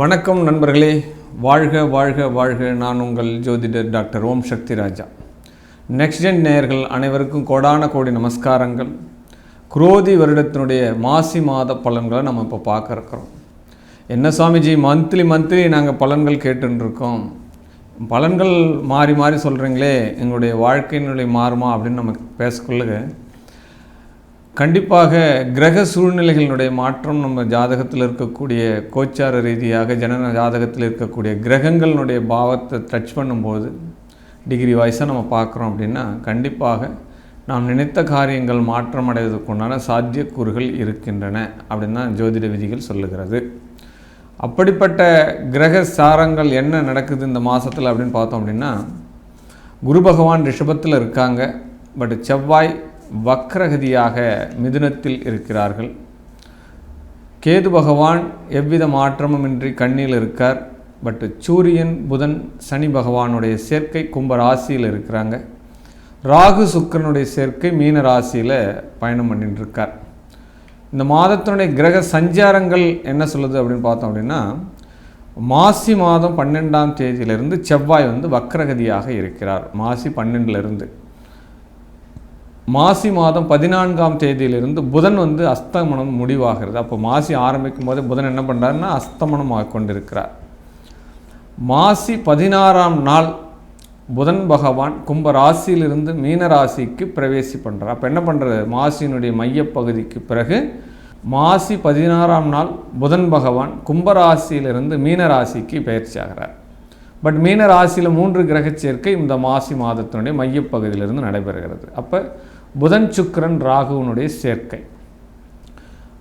வணக்கம் நண்பர்களே, வாழ்க வாழ்க வாழ்க. நான் உங்கள் ஜோதிடர் டாக்டர் ஓம் சக்தி ராஜா. நெக்ஸ்ட் ஜென் நேயர்கள் அனைவருக்கும் கோடான கோடி நமஸ்காரங்கள். குரோதி வருடத்தினுடைய மாசி மாத பலன்களை நம்ம இப்போ பார்க்க இருக்கிறோம். என்ன சுவாமிஜி, மந்த்லி நாங்கள் பலன்கள் கேட்டுருக்கோம், பலன்கள் மாறி மாறி சொல்கிறீங்களே, எங்களுடைய வாழ்க்கையினுடைய மாறுமா அப்படின்னு நம்ம பேசக்குள்ள கண்டிப்பாக கிரக சூழ்நிலைகளினுடைய மாற்றம் நம்ம ஜாதகத்தில் இருக்கக்கூடிய கோச்சார ரீதியாக ஜனன ஜாதகத்தில் இருக்கக்கூடிய கிரகங்களினுடைய பாவத்தை டச் பண்ணும்போது டிகிரி வைஸாக நம்ம பார்க்குறோம் அப்படின்னா கண்டிப்பாக நாம் நினைத்த காரியங்கள் மாற்றம் அடைவதற்குண்டான சாத்தியக்கூறுகள் இருக்கின்றன அப்படின்னு தான் ஜோதிட விதிகள் சொல்லுகிறது. அப்படிப்பட்ட கிரக சாரங்கள் என்ன நடக்குது இந்த மாதத்தில் அப்படின்னு பார்த்தோம் அப்படின்னா, குரு பகவான் ரிஷபத்தில் இருக்காங்க, பட் செவ்வாய் வக்ரகதியாக மிதுனத்தில் இருக்கிறார்கள். கேது பகவான் எவ்வித மாற்றமும் இன்றி கண்ணியில் இருக்கார், பட் சூரியன் புதன் சனி பகவானுடைய சேர்க்கை கும்ப ராசியில் இருக்கிறாங்க. ராகு சுக்கிரனுடைய சேர்க்கை மீன ராசியில் பயணம் பண்ணிட்டு இருக்கார். இந்த மாதத்தினுடைய கிரக சஞ்சாரங்கள் என்ன சொல்லுது அப்படின்னு பார்த்தோம் அப்படின்னா, மாசி மாதம் 12ஆம் தேதியிலிருந்து செவ்வாய் வக்ரகதியாக இருக்கிறார். மாசி 12லிருந்து மாசி மாதம் 14ஆம் தேதியிலிருந்து புதன் அஸ்தமனம் முடிவாகிறது. அப்போ மாசி ஆரம்பிக்கும் போது புதன் என்ன பண்ணுறாருன்னா அஸ்தமனம் கொண்டிருக்கிறார். மாசி 16ஆம் நாள் புதன் பகவான் கும்ப ராசியிலிருந்து மீன ராசிக்கு பிரவேசி பண்ணுறார். அப்போ என்ன பண்ணுறது, மாசியினுடைய மையப்பகுதிக்கு பிறகு மாசி 16ஆம் நாள் புதன் பகவான் கும்பராசியிலிருந்து மீன ராசிக்கு பயிற்சி ஆகிறார். பட் மீன ராசியில் 3 கிரக சேர்க்கை இந்த மாசி மாதத்தினுடைய மையப்பகுதியிலிருந்து நடைபெறுகிறது. அப்போ புதன் சுக்கிரன் ராகுவனுடைய சேர்க்கை.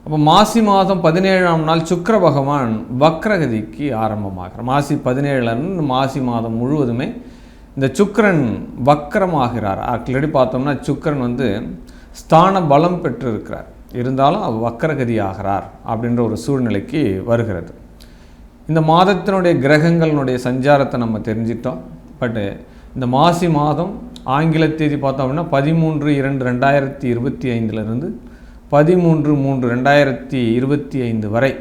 அப்போ மாசி மாதம் 17ஆம் நாள் சுக்கிர பகவான் வக்ரகதிக்கு ஆரம்பமாகிறார். மாசி 17லேருந்து மாசி மாதம் முழுவதுமே இந்த சுக்கிரன் வக்ரமாகிறார். ஆல்ரெடி பார்த்தோம்னா சுக்கிரன் ஸ்தான பலம் பெற்றிருக்கிறார், இருந்தாலும் வக்ரகதி ஆகிறார் அப்படின்ற ஒரு சூழ்நிலைக்கு வருகிறது. இந்த மாதத்தினுடைய கிரகங்களினுடைய சஞ்சாரத்தை நம்ம தெரிஞ்சிட்டோம். பட்டு இந்த மாசி மாதம் ஆங்கில தேதி பார்த்தோம் அப்படின்னா 13/2/2025 13/3/2025 வரை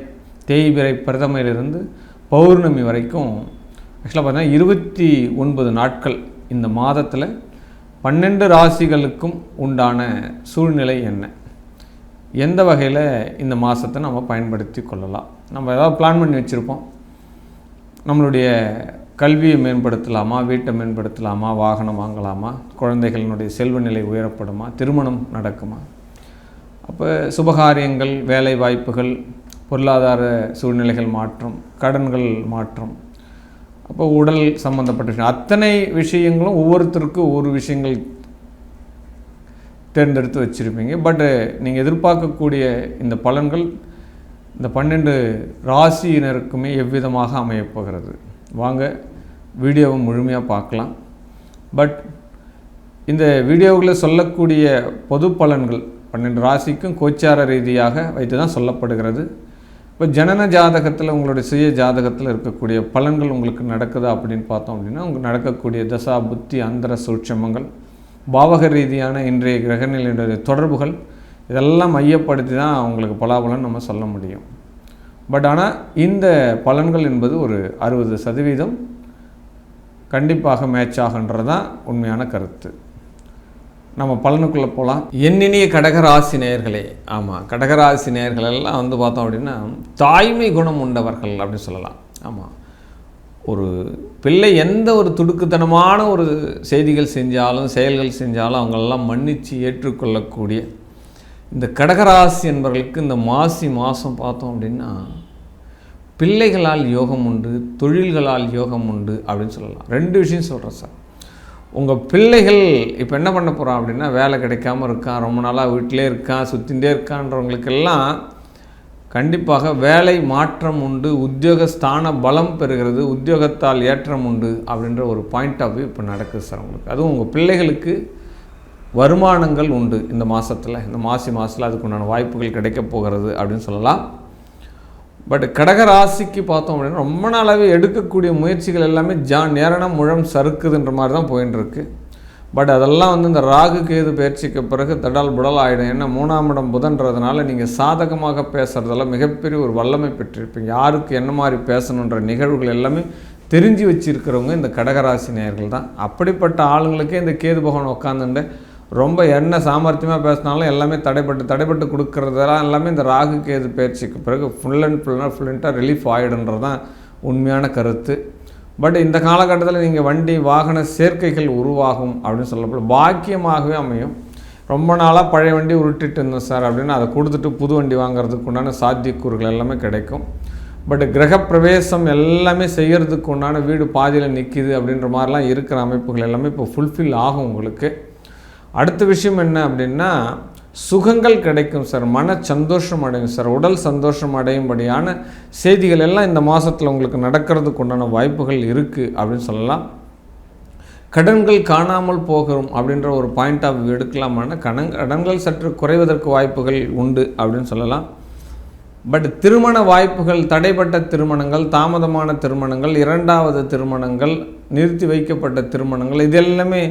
தேய்பிறை பிரதமையிலிருந்து பௌர்ணமி வரைக்கும் ஆக்சுவலாக பார்த்தீங்கன்னா 29 நாட்கள் இந்த மாதத்தில் 12 ராசிகளுக்கும் உண்டான சூழ்நிலை என்ன, எந்த வகையில் இந்த மாதத்தை நம்ம பயன்படுத்தி கொள்ளலாம். நம்ம ஏதாவது பிளான் பண்ணி வச்சுருப்போம், நம்மளுடைய கல்வியை மேம்படுத்தலாமா, வீட்டை மேம்படுத்தலாமா, வாகனம் வாங்கலாமா, குழந்தைகளினுடைய செல்வ நிலை உயரப்படுமா, திருமணம் நடக்குமா, அப்போ சுபகாரியங்கள், வேலை வாய்ப்புகள், பொருளாதார சூழ்நிலைகள் மாற்றம், கடன்கள் மாற்றம், அப்போ உடல் சம்பந்தப்பட்ட விஷயம், அத்தனை விஷயங்களும் ஒவ்வொருத்தருக்கும் ஒவ்வொரு விஷயங்கள் தேர்ந்தெடுத்து வச்சுருப்பீங்க. பட்டு நீங்கள் எதிர்பார்க்கக்கூடிய இந்த பலன்கள் இந்த 12 ராசியினருக்குமே எவ்விதமாக அமையப்போகிறது. வாங்க வீடியோவை முழுமையாக பார்க்கலாம். பட் இந்த வீடியோவில் சொல்லக்கூடிய பொது பலன்கள் 12 ராசிக்கும் கோச்சார ரீதியாக வைத்து தான் சொல்லப்படுகிறது. இப்போ ஜனன ஜாதகத்தில் உங்களுடைய சுய ஜாதகத்தில் இருக்கக்கூடிய பலன்கள் உங்களுக்கு நடக்குதா அப்படின்னு பார்த்தோம் அப்படின்னா, உங்களுக்கு நடக்கக்கூடிய தசா புத்தி அந்தர சூட்சமங்கள், பாவக ரீதியான இன்றைய கிரகநிலையுடைய தொடர்புகள், இதெல்லாம் மையப்படுத்தி தான் அவங்களுக்கு பலாபலன் நம்ம சொல்ல முடியும். பட் ஆனால் இந்த பலன்கள் என்பது ஒரு 60% கண்டிப்பாக மேட்ச் ஆகுன்றது தான் உண்மையான கருத்து. நம்ம பலனுக்குள்ளே போகலாம். எண்ணினிய கடகராசி நேயர்களே, ஆமாம், கடகராசி நேயர்கள் எல்லாம் பார்த்தோம் அப்படின்னா தாய்மை குணம் உண்டவர்கள் அப்படின்னு சொல்லலாம். ஆமாம், ஒரு பிள்ளை எந்த ஒரு துடுக்குத்தனமான ஒரு செய்திகள் செஞ்சாலும் செயல்கள் செஞ்சாலும் அவங்களெல்லாம் மன்னித்து ஏற்றுக்கொள்ளக்கூடிய இந்த கடகராசி என்பவர்களுக்கு இந்த மாசி மாதம் பார்த்தோம் அப்படின்னா பிள்ளைகளால் யோகம் உண்டு, தொழில்களால் யோகம் உண்டு அப்படின்னு சொல்லலாம். 2 விஷயம் சொல்கிறேன் சார். உங்கள் பிள்ளைகள் இப்போ என்ன பண்ண போகிறான் அப்படின்னா, வேலை கிடைக்காமல் இருக்கான், ரொம்ப நாளாக வீட்டிலே இருக்கான், சுற்றிகிட்டே இருக்கான்றவங்களுக்கெல்லாம் கண்டிப்பாக வேலை மாற்றம் உண்டு, உத்தியோக ஸ்தான பலம் பெறுகிறது, உத்தியோகத்தால் ஏற்றம் உண்டு அப்படின்ற ஒரு பாயிண்ட் ஆஃப் வியூ இப்போ நடக்குது சார் உங்களுக்கு. அதுவும் உங்கள் பிள்ளைகளுக்கு வருமானங்கள் உண்டு இந்த மாதத்தில், இந்த மாசி மாதத்தில் அதுக்குண்டான வாய்ப்புகள் கிடைக்க போகிறது அப்படின்னு சொல்லலாம். பட் கடகராசிக்கு பார்த்தோம் அப்படின்னா ரொம்ப நாளாகவே எடுக்கக்கூடிய முயற்சிகள் எல்லாமே நேரணம் முழம் சறுக்குதுன்ற மாதிரி தான் போயின்னு இருக்கு. பட் அதெல்லாம் வந்து இந்த ராகு கேது பயிற்சிக்கு பிறகு தடால் புடல் ஆகிடும். ஏன்னா 3ஆம் இடம் புதன்றதுனால நீங்கள் சாதகமாக பேசுகிறதெல்லாம் மிகப்பெரிய ஒரு வல்லமை பெற்றிருப்பீங்க. யாருக்கு என்ன மாதிரி பேசணுன்ற நிகழ்வுகள் எல்லாமே தெரிஞ்சு வச்சுருக்கிறவங்க இந்த கடகராசி நேயர்கள் தான். அப்படிப்பட்ட ஆளுங்களுக்கே இந்த கேது பகவான் உட்காந்துட்டு ரொம்ப என்ன சாமர்த்தியமாக பேசினாலும் எல்லாமே தடைப்பட்டு கொடுக்குறதெல்லாம் எல்லாமே இந்த ராகு கேது பயிற்சிக்கு பிறகு ஃபுல்லாக ரிலீஃப் ஆகிடுன்றது தான் உண்மையான கருத்து. பட் இந்த காலகட்டத்தில் நீங்கள் வண்டி வாகன சேர்க்கைகள் உருவாகும் அப்படின்னு சொல்லப்படும். பாக்கியமாகவே அமையும். ரொம்ப நாளாக பழைய வண்டி உருட்டிட்டு இருந்தோம் சார் அப்படின்னு அதை கொடுத்துட்டு புது வண்டி வாங்குறதுக்கு உண்டான சாத்தியக்கூறுகள் எல்லாமே கிடைக்கும். பட் கிரகப்பிரவேசம் எல்லாமே செய்கிறதுக்கு உண்டான வீடு பாதியில் நிற்கிது அப்படின்ற மாதிரிலாம் இருக்கிற அமைப்புகள் எல்லாமே இப்போ ஃபுல்ஃபில் ஆகும் உங்களுக்கு. அடுத்த விஷயம் என்ன அப்படின்னா, சுகங்கள் கிடைக்கும் சார், மன சந்தோஷம் அடையும் சார், உடல் சந்தோஷம் அடையும்படியான செய்திகள் எல்லாம் இந்த மாதத்தில் உங்களுக்கு நடக்கிறதுக்கு உண்டான வாய்ப்புகள் இருக்குது அப்படின்னு சொல்லலாம். கடன்கள் காணாமல் போகும் அப்படின்ற ஒரு பாயிண்ட் ஆஃப் வியூ எடுக்கலாமான கடன்கள் சற்று குறைவதற்கு வாய்ப்புகள் உண்டு அப்படின்னு சொல்லலாம். பட் திருமண வாய்ப்புகள், தடைப்பட்ட திருமணங்கள், தாமதமான திருமணங்கள், 2வது திருமணங்கள், நிறுத்தி வைக்கப்பட்ட திருமணங்கள், இது எல்லாமே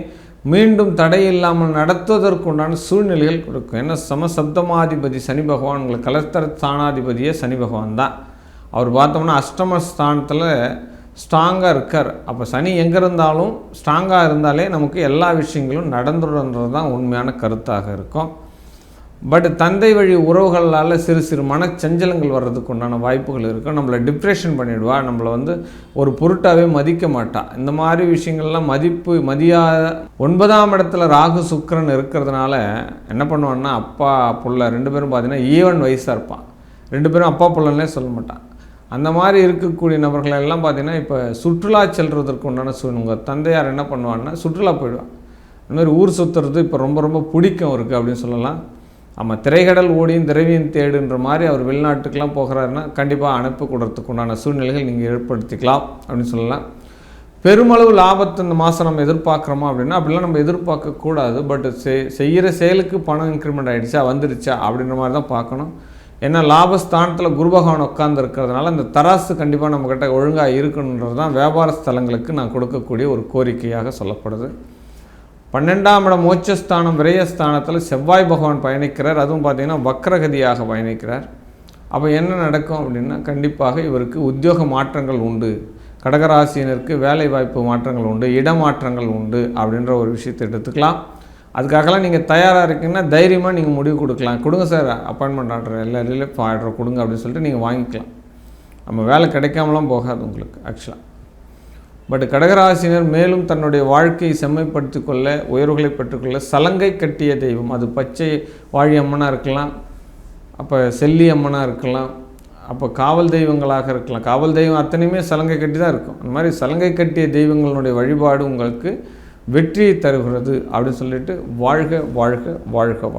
மீண்டும் தடை இல்லாமல் நடத்துவதற்குண்டான சூழ்நிலைகள் கொடுக்கும். ஏன்னா சமசப்தமாதிபதி சனி பகவான் உங்களுக்கு கலஸ்தர ஸ்தானாதிபதியே சனி பகவான் தான். அவர் பார்த்தோம்னா அஷ்டம ஸ்தானத்தில் ஸ்ட்ராங்காக இருக்கார். அப்போ சனி எங்கே இருந்தாலும் ஸ்ட்ராங்காக இருந்தாலே நமக்கு எல்லா விஷயங்களும் நடந்துடுன்றது தான் உண்மையான கருத்தாக இருக்கும். பட் தந்தை வழி உறவுகளால் சிறு மனச்சஞ்சலங்கள் வர்றதுக்கு உண்டான வாய்ப்புகள் இருக்கும். நம்மளை டிப்ரெஷன் பண்ணிவிடுவா, நம்மளை வந்து ஒரு பொருட்டாகவே மதிக்க மாட்டா. இந்த மாதிரி விஷயங்கள்லாம் மதியாத 9ஆம் இடத்துல ராகு சுக்கிரன் இருக்கிறதுனால என்ன பண்ணுவான்னா, அப்பா புள்ள 2 பேரும் பார்த்தீங்கன்னா ஈவன் வயசாக இருப்பான். 2 பேரும் அப்பா புள்ளன்னே சொல்ல மாட்டான். அந்த மாதிரி இருக்கக்கூடிய நபர்கள் எல்லாம் பார்த்திங்கன்னா இப்போ சுற்றுலா செல்வதற்கு உண்டான உங்கள் தந்தையார் என்ன பண்ணுவான்னா சுற்றுலா போயிடுவான். இந்த மாதிரி ஊர் சுற்றுறது இப்போ ரொம்ப பிடிக்கும் இருக்குது அப்படின்னு சொல்லலாம். ஆமாம், திரைக்கடல் ஓடியும் திரவியம் தேடுன்ற மாதிரி அவர் வெளிநாட்டுக்கெலாம் போகிறாருன்னா கண்டிப்பாக அனுப்பி கொடுறதுக்கு உண்டான சூழ்நிலைகள் நீங்கள் ஏற்படுத்திக்கலாம் அப்படின்னு சொல்லலாம். பெருமளவு லாபத்தை இந்த மாதம் நம்ம எதிர்பார்க்குறோமா அப்படின்னா அப்படிலாம் நம்ம எதிர்பார்க்கக்கூடாது. பட் செய்கிற செயலுக்கு பணம் இன்க்ரிமெண்ட் ஆகிடுச்சா வந்துடுச்சா அப்படின்ற மாதிரி தான் பார்க்கணும். ஏன்னா லாபஸ்தானத்தில் குரு பகவான் உட்கார்ந்து இருக்கிறதுனால இந்த தராசு கண்டிப்பாக நம்மக்கிட்ட ஒழுங்காக இருக்கணுன்றது தான் வியாபார ஸ்தலங்களுக்கு நான் கொடுக்கக்கூடிய ஒரு கோரிக்கையாக சொல்லப்படுது. 12ஆம் இடம் மோட்சஸ்தானம் விரயஸ்தானத்தில் செவ்வாய் பகவான் பயணிக்கிறார். அதுவும் பார்த்திங்கன்னா வக்ரகதியாக பயணிக்கிறார். அப்போ என்ன நடக்கும் அப்படின்னா கண்டிப்பாக இவருக்கு உத்தியோக மாற்றங்கள் உண்டு, கடகராசியினருக்கு வேலை வாய்ப்பு மாற்றங்கள் உண்டு, இடமாற்றங்கள் உண்டு அப்படின்ற ஒரு விஷயத்தை எடுத்துக்கலாம். அதுக்காகலாம் நீங்கள் தயாராக இருக்கீங்கன்னா தைரியமாக நீங்கள் முடிவு கொடுங்க சார், அப்பாயின்மெண்ட் ஆர்டர் இல்லை ரிலீஃப் ஆர்டர் கொடுங்க அப்படின்னு சொல்லிட்டு நீங்கள் வாங்கிக்கலாம். நம்ம வேலை கிடைக்காமலாம் போகாது உங்களுக்கு ஆக்சுவலாக. பட் கடகராசினர் மேலும் தன்னுடைய வாழ்க்கையை செம்மைப்படுத்தி கொள்ள, உயர்வுகளை பெற்றுக்கொள்ள சலங்கை கட்டிய தெய்வம், அது பச்சை வாழி அம்மனாக இருக்கலாம், அப்போ செல்லி அம்மனாக இருக்கலாம், அப்போ காவல் தெய்வங்களாக இருக்கலாம். காவல் தெய்வம் அத்தனையுமே சலங்கை கட்டி தான் இருக்கும். அந்த மாதிரி சலங்கை கட்டிய தெய்வங்களுடைய வழிபாடு உங்களுக்கு வெற்றியை தருகிறது அப்படின்னு சொல்லிட்டு வாழ்க வாழ்க வாழ்க வாழ்க.